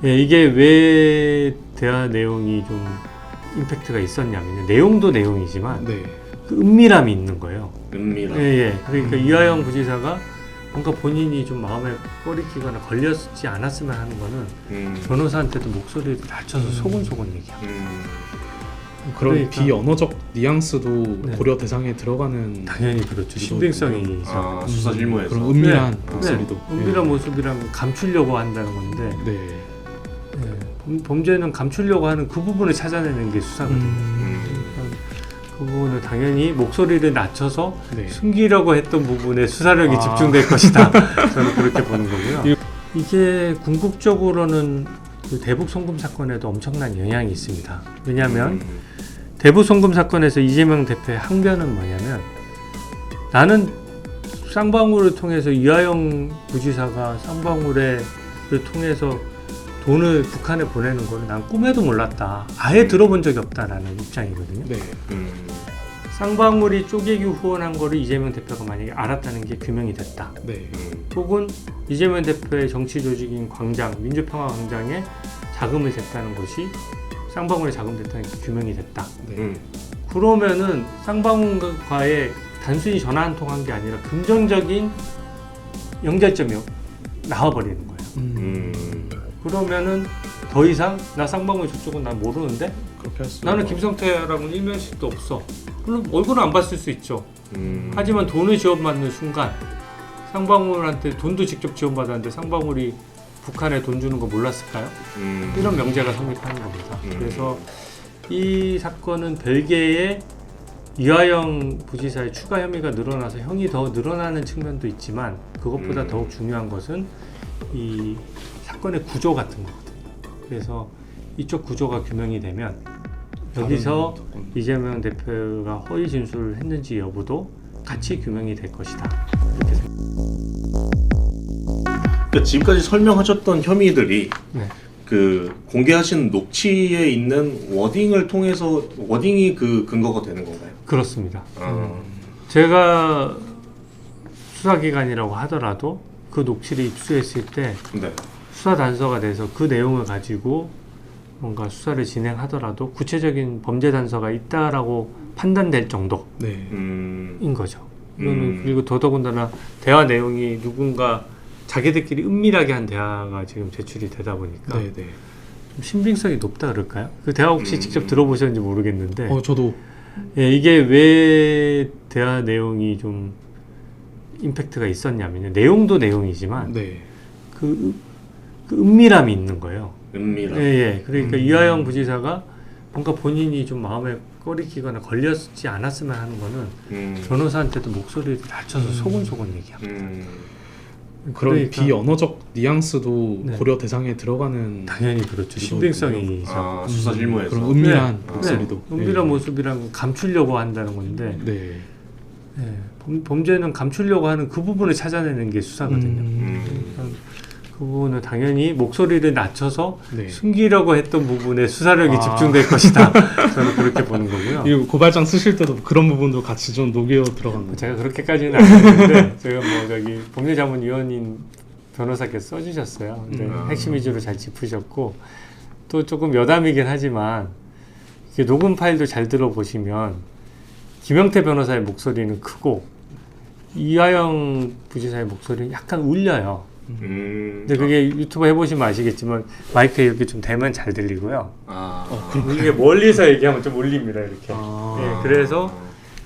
예, 이게 왜 대화 내용이 좀 임팩트가 있었냐면요. 내용도 내용이지만 네. 그 은밀함이 있는 거예요. 은밀함. 예, 예. 그러니까 이화영 부지사가 뭔가 본인이 좀 마음에 꺼리끼거나 걸렸지 않았으면 하는 거는 변호사한테도 목소리를 낮춰서 소곤소곤 얘기하고 그런 그러니까. 비언어적 뉘앙스도 네. 고려 대상에 들어가는 당연히 그렇죠. 신빙성이 있어. 수사 실무에서 그런 은밀한 네. 목소리도 네. 은밀한 모습이란 건 감추려고 한다는 건데 네. 예, 범죄는 감추려고 하는 그 부분을 찾아내는 게 수사거든요. 그러니까 그 부분을 당연히 목소리를 낮춰서 네. 숨기려고 했던 부분에 수사력이 집중될 것이다. 저는 그렇게 보는 거고요. 이게 궁극적으로는 그 대북 송금 사건에도 엄청난 영향이 있습니다. 왜냐하면 대북 송금 사건에서 이재명 대표의 항변은 뭐냐면 나는 쌍방울을 통해서 이화영 부지사가 쌍방울을 통해서 돈을 북한에 보내는 걸 난 꿈에도 몰랐다. 아예 들어본 적이 없다라는 입장이거든요. 네. 쌍방울이 쪼개기 후원한 거를 이재명 대표가 만약에 알았다는 게 규명이 됐다. 네. 혹은 이재명 대표의 정치 조직인 광장, 민주평화광장에 자금을 댔다는 것이 쌍방울에 자금됐다는 게 규명이 됐다. 네. 그러면은 쌍방울과의 단순히 전화 한 통 한 게 아니라 긍정적인 연결점이 나와버리는 거예요. 그러면은 더 이상 나 쌍방울 저쪽은 난 모르는데 그렇게 할 수. 나는 김성태랑은 일면식도 없어. 물론 얼굴은 안 봤을 수 있죠. 하지만 돈을 지원받는 순간 쌍방울한테 돈도 직접 지원받았는데 쌍방울이 북한에 돈 주는 거 몰랐을까요? 이런 명제가 성립하는 겁니다. 그래서 이 사건은 별개의 이화영 부지사의 추가 혐의가 늘어나서 형이 더 늘어나는 측면도 있지만 그것보다 더욱 중요한 것은 이 사건의 구조 같은 거거든요. 그래서 이쪽 구조가 규명이 되면 여기서 이재명 대표가 허위 진술을 했는지 여부도 같이 규명이 될 것이다. 이렇게 그러니까 지금까지 설명하셨던 혐의들이 네. 그 공개하신 녹취에 있는 워딩을 통해서 워딩이 그 근거가 되는 건가요? 그렇습니다. 제가 수사기관이라고 하더라도 그 녹취를 입수했을 때 네. 수사 단서가 돼서 그 내용을 가지고 뭔가 수사를 진행하더라도 구체적인 범죄 단서가 있다라고 판단될 정도인 네. 거죠. 이거는 그리고 더더군다나 대화 내용이 누군가 자기들끼리 은밀하게 한 대화가 지금 제출이 되다 보니까 네. 네. 좀 신빙성이 높다 그럴까요? 그 대화 혹시 직접 들어보셨는지 모르겠는데 저도 예, 이게 왜 대화 내용이 좀 임팩트가 있었냐면요. 내용도 내용이지만 네. 그 은밀함이 있는 거예요. 은밀함. 예, 예. 그러니까 이화영 부지사가 뭔가 본인이 좀 마음에 꺼리끼거나 걸렸지 않았으면 하는 거는 변호사한테도 목소리를 낮춰서 소곤소곤 얘기하고 그런 그러니까. 비언어적 뉘앙스도 네. 고려 대상에 들어가는 당연히 그렇죠. 신빙성이 있어. 수사 실무에서 그런 은밀한 네. 목소리도. 네. 은밀한 모습이란 건 감추려고 한다는 건데 네. 예, 범죄는 감추려고 하는 그 부분을 찾아내는 게 수사거든요. 그러니까 그 부분은 당연히 목소리를 낮춰서 네. 숨기려고 했던 부분에 수사력이 집중될 것이다. 저는 그렇게 보는 거고요. 이 고발장 쓰실 때도 그런 부분도 같이 좀 녹여 들어간 거죠. 제가 그렇게까지는 안 했는데 제가 뭐 저기 법률자문위원인 변호사께서 써주셨어요. 근데 핵심 위주로 잘 짚으셨고 또 조금 여담이긴 하지만 이게 녹음 파일도 잘 들어보시면 김영태 변호사의 목소리는 크고 이화영 부지사의 목소리는 약간 울려요. 근데 그게 유튜브 해보시면 아시겠지만 마이크에 이렇게 좀 대면 잘 들리고요. 이게 멀리서 얘기하면 좀 울립니다 이렇게. 예, 그래서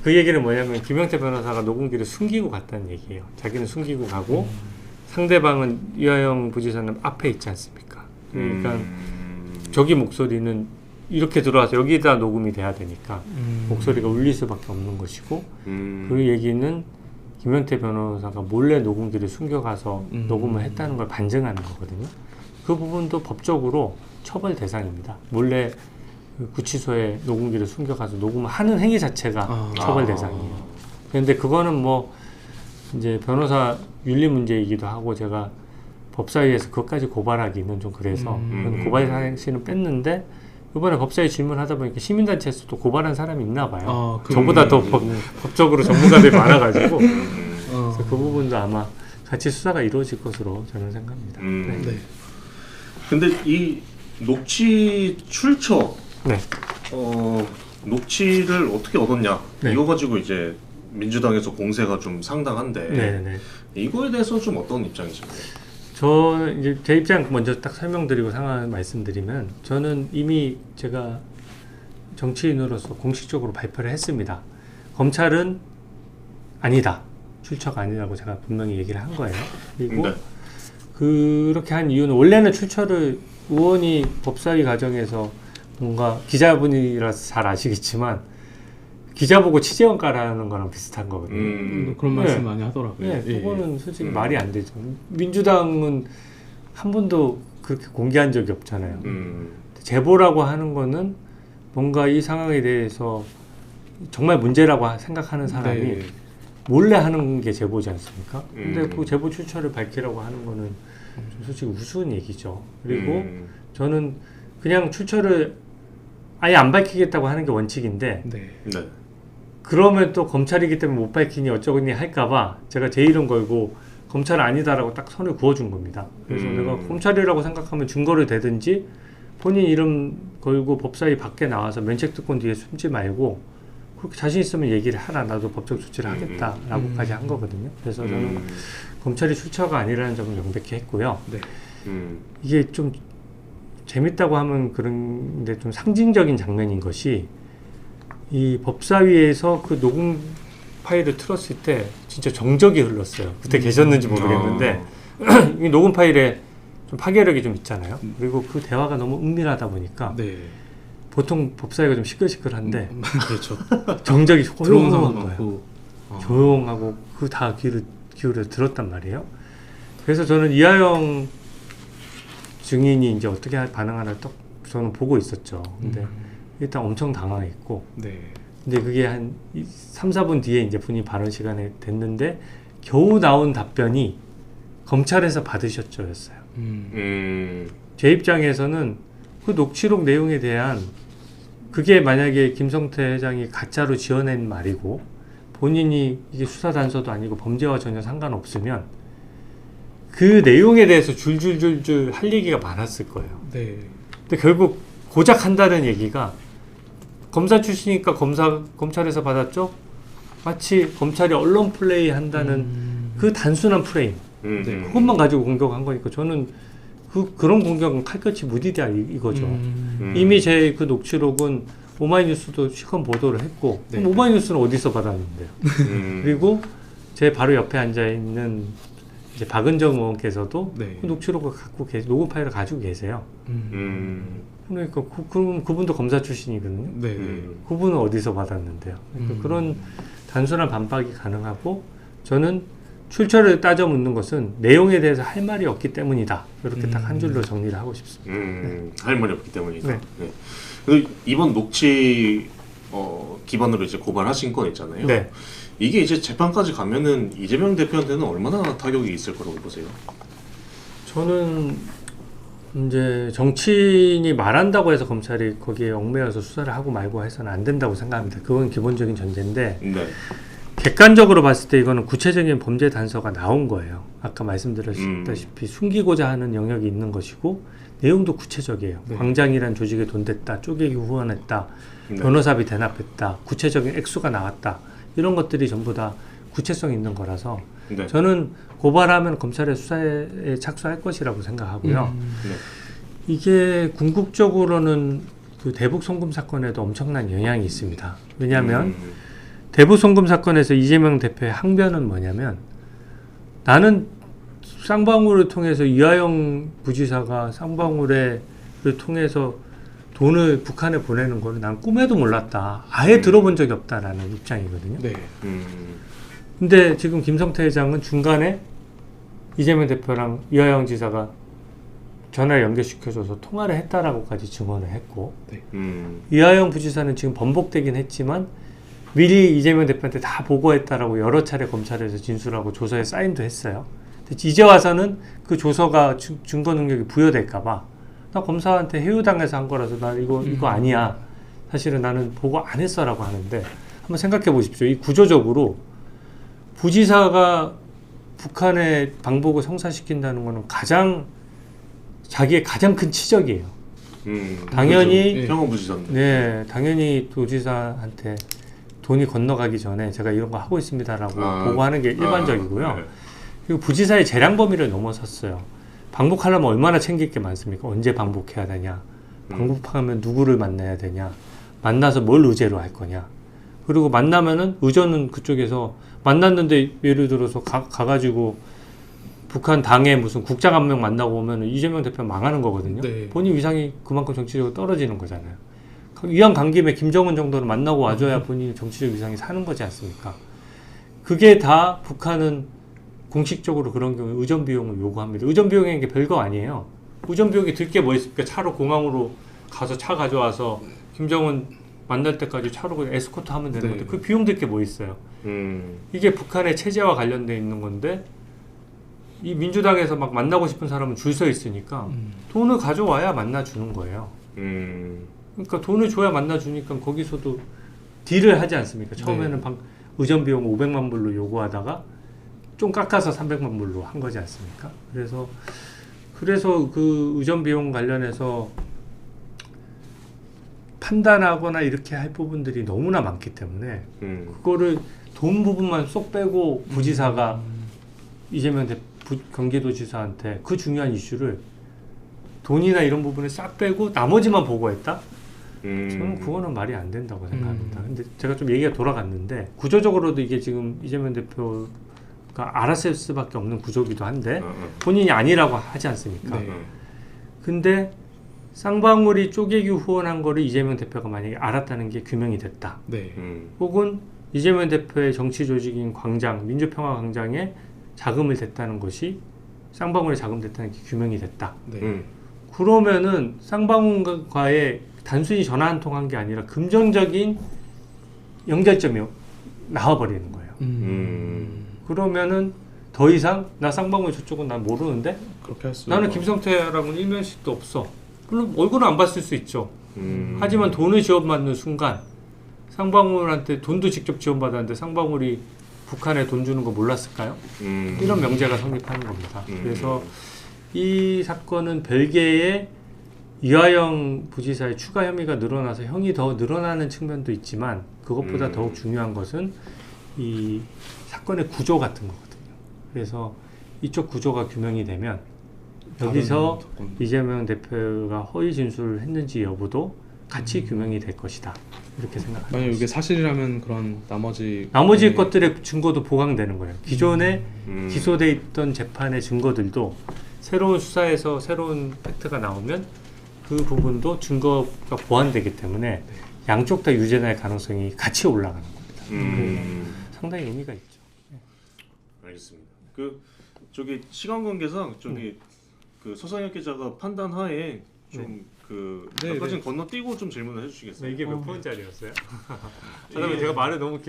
그 얘기는 뭐냐면 김영태 변호사가 녹음기를 숨기고 갔다는 얘기예요. 자기는 숨기고 가고 상대방은 이화영 부지사는 앞에 있지 않습니까? 그러니까 저기 목소리는 이렇게 들어와서 여기다 녹음이 돼야 되니까 목소리가 울릴 수밖에 없는 것이고 그 얘기는 김영태 변호사가 몰래 녹음기를 숨겨가서 녹음을 했다는 걸 반증하는 거거든요. 그 부분도 법적으로 처벌 대상입니다. 몰래 구치소에 녹음기를 숨겨가서 녹음을 하는 행위 자체가 처벌 대상이에요. 그런데 그거는 뭐 이제 변호사 윤리 문제이기도 하고 제가 법사위에서 그것까지 고발하기는 좀 그래서 고발 사실은 뺐는데 이번에 법사위 질문하다 보니까 시민단체에서 또 고발한 사람이 있나 봐요. 저보다 더 법적으로 전문가들이 많아가지고 그래서 그 부분도 아마 같이 수사가 이루어질 것으로 저는 생각합니다. 네. 근데 이 녹취 출처, 네. 녹취를 어떻게 얻었냐? 네. 이거 가지고 이제 민주당에서 공세가 좀 상당한데 네네. 이거에 대해서 좀 어떤 입장이신가요? 저 이제 제 입장 먼저 딱 설명드리고 상황을 말씀드리면 저는 이미 제가 정치인으로서 공식적으로 발표를 했습니다. 검찰은 아니다. 출처가 아니라고 제가 분명히 얘기를 한 거예요. 그리고 네. 그렇게 한 이유는 원래는 출처를 의원이 법사위 과정에서 뭔가 기자분이라서 잘 아시겠지만 기자 보고 취재원 까라는 거랑 비슷한 거거든요. 그런 네. 말씀 많이 하더라고요. 네, 예, 그거는 솔직히 말이 안 되죠. 민주당은 한 번도 그렇게 공개한 적이 없잖아요. 제보라고 하는 거는 뭔가 이 상황에 대해서 정말 문제라고 생각하는 사람이 네. 몰래 하는 게 제보지 않습니까? 근데 그 제보 출처를 밝히라고 하는 거는 솔직히 우스운 얘기죠. 그리고 저는 그냥 출처를 아예 안 밝히겠다고 하는 게 원칙인데 네. 네. 그러면 또 검찰이기 때문에 못 밝히니 어쩌겠니 할까봐 제가 제 이름 걸고 검찰 아니다라고 딱 선을 그어준 겁니다. 그래서 내가 검찰이라고 생각하면 증거를 대든지 본인 이름 걸고 법사위 밖에 나와서 면책특권 뒤에 숨지 말고 그렇게 자신 있으면 얘기를 하라. 나도 법적 조치를 하겠다라고까지 한 거거든요. 그래서 저는 검찰이 출처가 아니라는 점을 명백히 했고요. 네. 이게 좀 재밌다고 하면 그런데 좀 상징적인 장면인 것이 이 법사위에서 그 녹음 파일을 틀었을 때 진짜 정적이 흘렀어요. 그때 계셨는지 모르겠는데 이 녹음 파일에 좀 파괴력이 좀 있잖아요. 그리고 그 대화가 너무 은밀하다 보니까 네. 보통 법사위가 좀 시끌시끌한데 그렇죠. 정적이 들어온 사람 조용한 거예요. 많고. 조용하고 그 다 귀를 기울여 들었단 말이에요. 그래서 저는 이하영 증인이 이제 어떻게 반응하나 딱 저는 보고 있었죠. 근데 일단 엄청 당황했고 네. 근데 그게 한 3, 4분 뒤에 이제 본인 발언 시간에 됐는데 겨우 나온 답변이 검찰에서 받으셨죠였어요. 제 입장에서는 그 녹취록 내용에 대한 그게 만약에 김성태 회장이 가짜로 지어낸 말이고 본인이 이게 수사 단서도 아니고 범죄와 전혀 상관없으면 그 내용에 대해서 줄줄줄줄 할 얘기가 많았을 거예요. 네. 근데 결국 고작 한다는 얘기가 검사 출신이니까 검찰에서 받았죠? 마치 검찰이 언론 플레이 한다는 그 단순한 프레임. 그것만 가지고 공격한 거니까 저는 그런 공격은 칼끝이 무디다 이거죠. 이미 제 그 녹취록은 오마이뉴스도 시컷 보도를 했고 네. 그럼 오마이뉴스는 어디서 받았는데요? 그리고 제 바로 옆에 앉아 있는 이제 박은정 의원께서도 네. 그 녹취록을 갖고 녹음 파일을 가지고 계세요. 그러니까 그럼 그분도 검사 출신이거든요. 네. 그분은 어디서 받았는데요? 그러니까 그런 단순한 반박이 가능하고 저는 출처를 따져 묻는 것은 내용에 대해서 할 말이 없기 때문이다. 이렇게 딱 한 줄로 정리를 하고 싶습니다. 할 말이 없기 때문이다. 네. 네. 그 이번 녹취 기반으로 이제 고발하신 건 있잖아요. 네. 이게 이제 재판까지 가면은 이재명 대표한테는 얼마나 타격이 있을 거라고 보세요? 저는 이제 정치인이 말한다고 해서 검찰이 거기에 얽매여서 수사를 하고 말고 해서는 안 된다고 생각합니다. 그건 기본적인 전제인데 네. 객관적으로 봤을 때 이거는 구체적인 범죄 단서가 나온 거예요. 아까 말씀드렸다시피 숨기고자 하는 영역이 있는 것이고 내용도 구체적이에요. 네. 광장이란 조직에 돈 댔다, 쪼개기 후원했다, 네. 변호사비 대납했다, 구체적인 액수가 나왔다. 이런 것들이 전부 다 구체성 있는 거라서 네. 저는 고발하면 검찰의 수사에 착수할 것이라고 생각하고요. 네. 이게 궁극적으로는 그 대북 송금 사건에도 엄청난 영향이 있습니다. 왜냐하면 대북 송금 사건에서 이재명 대표의 항변은 뭐냐면 나는 쌍방울을 통해서 이하영 부지사가 쌍방울을 통해서 돈을 북한에 보내는 걸 난 꿈에도 몰랐다. 아예 들어본 적이 없다라는 입장이거든요. 네. 근데 지금 김성태 회장은 중간에 이재명 대표랑 이하영 지사가 전화를 연결시켜줘서 통화를 했다라고까지 증언을 했고 이하영 부지사는 지금 번복되긴 했지만 미리 이재명 대표한테 다 보고했다라고 여러 차례 검찰에서 진술하고 조서에 사인도 했어요. 근데 이제 와서는 그 조서가 증거 능력이 부여될까봐 나 검사한테 해유당해서 한 거라서 나 이거 아니야. 사실은 나는 보고 안 했어라고 하는데 한번 생각해 보십시오. 이 구조적으로 부지사가 북한의 방북을 성사시킨다는 것은 가장 자기의 가장 큰 치적이에요. 당연히 예. 평화부지사인데. 네, 당연히 도지사한테 돈이 건너가기 전에 제가 이런 거 하고 있습니다라고 보고하는 게 일반적이고요. 네. 그리고 부지사의 재량 범위를 넘어섰어요. 방북하려면 얼마나 챙길 게 많습니까? 언제 방북해야 되냐? 방북하면 누구를 만나야 되냐? 만나서 뭘 의제로 할 거냐? 그리고 만나면은 의전은 그쪽에서 만났는데 예를 들어서 가가지고 북한 당에 무슨 국장 한 명 만나고 오면 이재명 대표 망하는 거거든요. 네. 본인 위상이 그만큼 정치적으로 떨어지는 거잖아요. 이왕 간 김에 김정은 정도는 만나고 와줘야 본인의 정치적 위상이 사는 거지 않습니까? 그게 다 북한은 공식적으로 그런 경우에 의전 비용을 요구합니다. 의전 비용이 게 별거 아니에요. 의전 비용이 들 게 뭐 있습니까? 차로 공항으로 가서 차 가져와서 김정은 만날 때까지 차로 그냥 에스코트 하면 되는 네. 건데 그 비용 들 게 뭐 있어요? 이게 북한의 체제와 관련돼 있는 건데 이 민주당에서 막 만나고 싶은 사람은 줄 서 있으니까 돈을 가져와야 만나주는 거예요. 그러니까 돈을 줘야 만나주니까 거기서도 딜을 하지 않습니까? 처음에는 의전 비용 500만 불로 요구하다가 좀 깎아서 300만 불로 한 거지 않습니까? 그래서 그 의전 비용 관련해서 판단하거나 이렇게 할 부분들이 너무나 많기 때문에 그거를 돈 부분만 쏙 빼고 부지사가 이재명 경기도지사한테 그 중요한 이슈를 돈이나 이런 부분을 싹 빼고 나머지만 보고했다? 저는 그거는 말이 안 된다고 생각합니다. 근데 제가 좀 얘기가 돌아갔는데 구조적으로도 이게 지금 이재명 대표가 알았을 수밖에 없는 구조기도 한데 본인이 아니라고 하지 않습니까? 네. 근데 쌍방울이 쪼개기 후원한 거를 이재명 대표가 만약에 알았다는 게 규명이 됐다. 네. 혹은 이재명 대표의 정치 조직인 광장, 민주평화광장에 자금을 댔다는 것이 쌍방울에 자금됐다는 게 규명이 됐다. 네. 그러면은 쌍방울과의 단순히 전화 한 통 한 게 아니라 금전적인 연결점이 나와버리는 거예요. 그러면은 더 이상 나 쌍방울 저쪽은 난 모르는데 그렇게 할 수. 나는 김성태랑은 일면식도 없어. 물론 얼굴은 안 봤을 수 있죠. 하지만 돈을 지원받는 순간 쌍방울한테 돈도 직접 지원받았는데 쌍방울이 북한에 돈 주는 거 몰랐을까요? 이런 명제가 성립하는 겁니다. 그래서 이 사건은 별개의 이화영 부지사의 추가 혐의가 늘어나서 형이 더 늘어나는 측면도 있지만 그것보다 더욱 중요한 것은 이 사건의 구조 같은 거거든요. 그래서 이쪽 구조가 규명이 되면 여기서 이재명 대표가 허위 진술을 했는지 여부도 같이 규명이 될 것이다. 이렇게 생각합니다. 만약 이게 사실이라면 그런 나머지 것들의 증거도 보강되는 거예요. 기존에 기소돼 있던 재판의 증거들도 새로운 수사에서 새로운 팩트가 나오면 그 부분도 증거가 보완되기 때문에 양쪽 다 유죄날 가능성이 같이 올라가는 겁니다. 상당히 의미가 있죠. 알겠습니다. 저기 시간 관계상 그 서상혁 기자가 판단하에 몇 가지 건너뛰고 좀 질문을 해주시겠어요? 이게 몇 분짜리였어요? 제가 말을 너무